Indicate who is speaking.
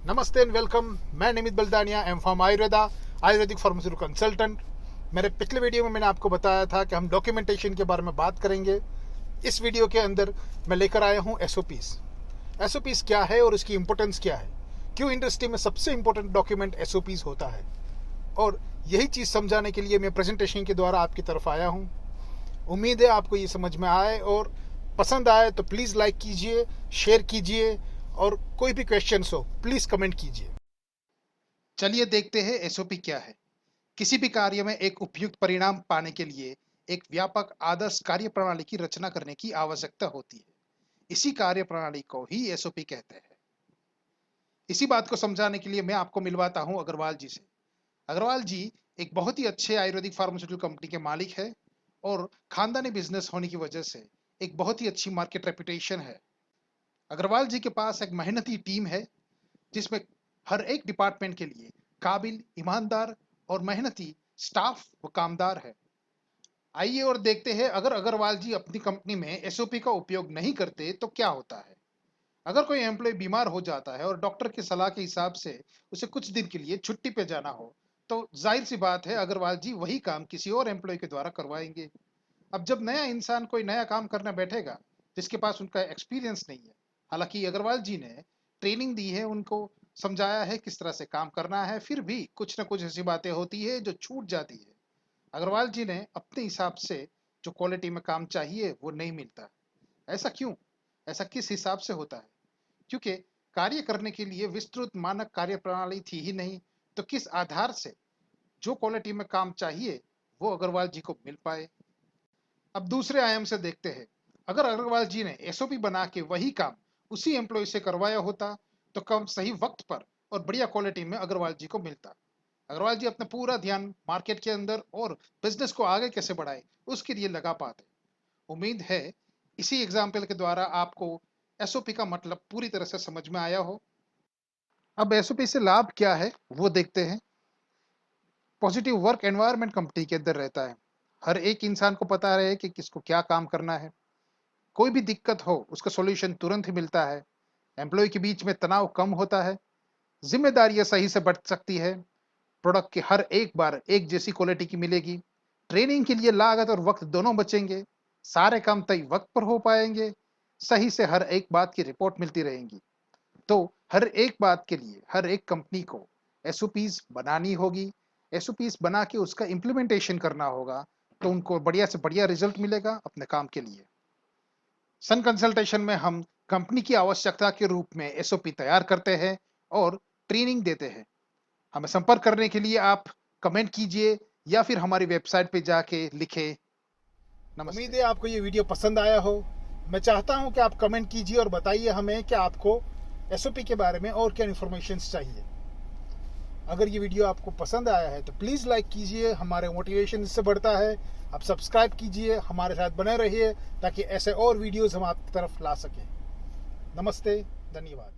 Speaker 1: नमस्ते and welcome. मैं Nimit Baldaniya am from ayurvedic pharmaceutical consultant. मेरे पिछले वीडियो में मैंने आपको बताया था कि हम डॉक्यूमेंटेशन के बारे में बात करेंगे। इस वीडियो के अंदर मैं लेकर आया हूँ एसओपीज क्या है और इसकी इम्पोर्टेंस क्या है, क्यों इंडस्ट्री में सबसे इम्पोर्टेंट डॉक्यूमेंट एसओपीज होता है, और यही चीज़ समझाने के लिए मैं प्रेजेंटेशन के द्वारा आपकी तरफ आया हूँ। उम्मीद है आपको ये समझ में आए, और पसंद आए तो प्लीज़ लाइक कीजिए, शेयर कीजिए, और कोई भी क्वेश्चंस हो प्लीज़ कमेंट कीजिए।
Speaker 2: चलिए देखते हैं एसओपी क्या है। किसी भी कार्य में एक उपयुक्त परिणाम पाने के लिए एक व्यापक आदर्श कार्य प्रणाली की रचना करने की आवश्यकता होती है। इसी कार्य प्रणाली को ही एसओपी कहते हैं। इसी बात को समझाने के लिए मैं आपको मिलवाता हूं अग्रवाल जी से। अग्रवाल जी एक बहुत ही अच्छे आयुर्वेदिक फार्मास्यूटिकल कंपनी के मालिक है और खानदानी बिजनेस होने की वजह से एक बहुत ही अच्छी मार्केट रेपुटेशन है। अग्रवाल जी के पास एक मेहनती टीम है जिसमें हर एक डिपार्टमेंट के लिए काबिल, ईमानदार और मेहनती स्टाफ व कामदार है। आइए और देखते हैं अगर अग्रवाल जी अपनी कंपनी में एसओपी का उपयोग नहीं करते तो क्या होता है। अगर कोई एम्प्लॉय बीमार हो जाता है और डॉक्टर की सलाह के हिसाब से उसे कुछ दिन के लिए छुट्टी पे जाना हो, तो जाहिर सी बात है अग्रवाल जी वही काम किसी और एम्प्लॉय के द्वारा करवाएंगे। अब जब नया इंसान कोई नया काम करने बैठेगा जिसके पास उनका एक्सपीरियंस नहीं है, हालांकि अग्रवाल जी ने ट्रेनिंग दी है, उनको समझाया है किस तरह से काम करना है, फिर भी कुछ ना कुछ ऐसी बातें होती है जो छूट जाती है। अग्रवाल जी ने अपने हिसाब से जो क्वालिटी में काम चाहिए वो नहीं मिलता। ऐसा क्यों? ऐसा किस हिसाब से होता है? क्योंकि कार्य करने के लिए विस्तृत मानक कार्य प्रणाली थी ही नहीं, तो किस आधार से जो क्वालिटी में काम चाहिए वो अग्रवाल जी को मिल पाए। अब दूसरे आयाम से देखते हैं। अगर अग्रवाल जी ने एसओपी बना के वही काम उसी एम्प्लॉय से करवाया होता तो कम सही वक्त पर और बढ़िया क्वालिटी में अग्रवाल जी को मिलता। अग्रवाल जी अपना पूरा ध्यान मार्केट के अंदर और बिजनेस को आगे कैसे बढ़ाए उसके लिए लगा पाते। उम्मीद है इसी एग्जाम्पल के द्वारा आपको एसओपी का मतलब पूरी तरह से समझ में आया हो। अब एसओपी से लाभ क्या है वो देखते हैं। पॉजिटिव वर्क एनवायरनमेंट कंपनी के अंदर रहता है। हर एक इंसान को पता रहे कि किसको क्या काम करना है। कोई भी दिक्कत हो उसका सॉल्यूशन तुरंत ही मिलता है। एम्प्लॉय के बीच में तनाव कम होता है। जिम्मेदारियां सही से बढ़ सकती है। प्रोडक्ट की हर एक बार एक जैसी क्वालिटी की मिलेगी। ट्रेनिंग के लिए लागत और वक्त दोनों बचेंगे। सारे काम तय वक्त पर हो पाएंगे। सही से हर एक बात की रिपोर्ट मिलती रहेंगी। तो हर एक बात के लिए हर एक कंपनी को एसओपीज बनानी होगी। एसओपीज बना के उसका इम्प्लीमेंटेशन करना होगा, तो उनको बढ़िया से बढ़िया रिजल्ट मिलेगा अपने काम के लिए। सन कंसल्टेशन में हम कंपनी की आवश्यकता के रूप में एसओपी तैयार करते हैं और ट्रेनिंग देते हैं। हमें संपर्क करने के लिए आप कमेंट कीजिए या फिर हमारी वेबसाइट पे जाके लिखें।
Speaker 1: उम्मीद
Speaker 2: नमस्ते।
Speaker 1: है आपको ये वीडियो पसंद आया हो। मैं चाहता हूँ कि आप कमेंट कीजिए और बताइए हमें कि आपको एसओपी के बारे में और क्या इन्फॉर्मेशन चाहिए। अगर ये वीडियो आपको पसंद आया है तो प्लीज़ लाइक कीजिए, हमारे मोटिवेशन इससे बढ़ता है। आप सब्सक्राइब कीजिए, हमारे साथ बने रहिए ताकि ऐसे और वीडियोस हम आपकी तरफ ला सकें। नमस्ते, धन्यवाद।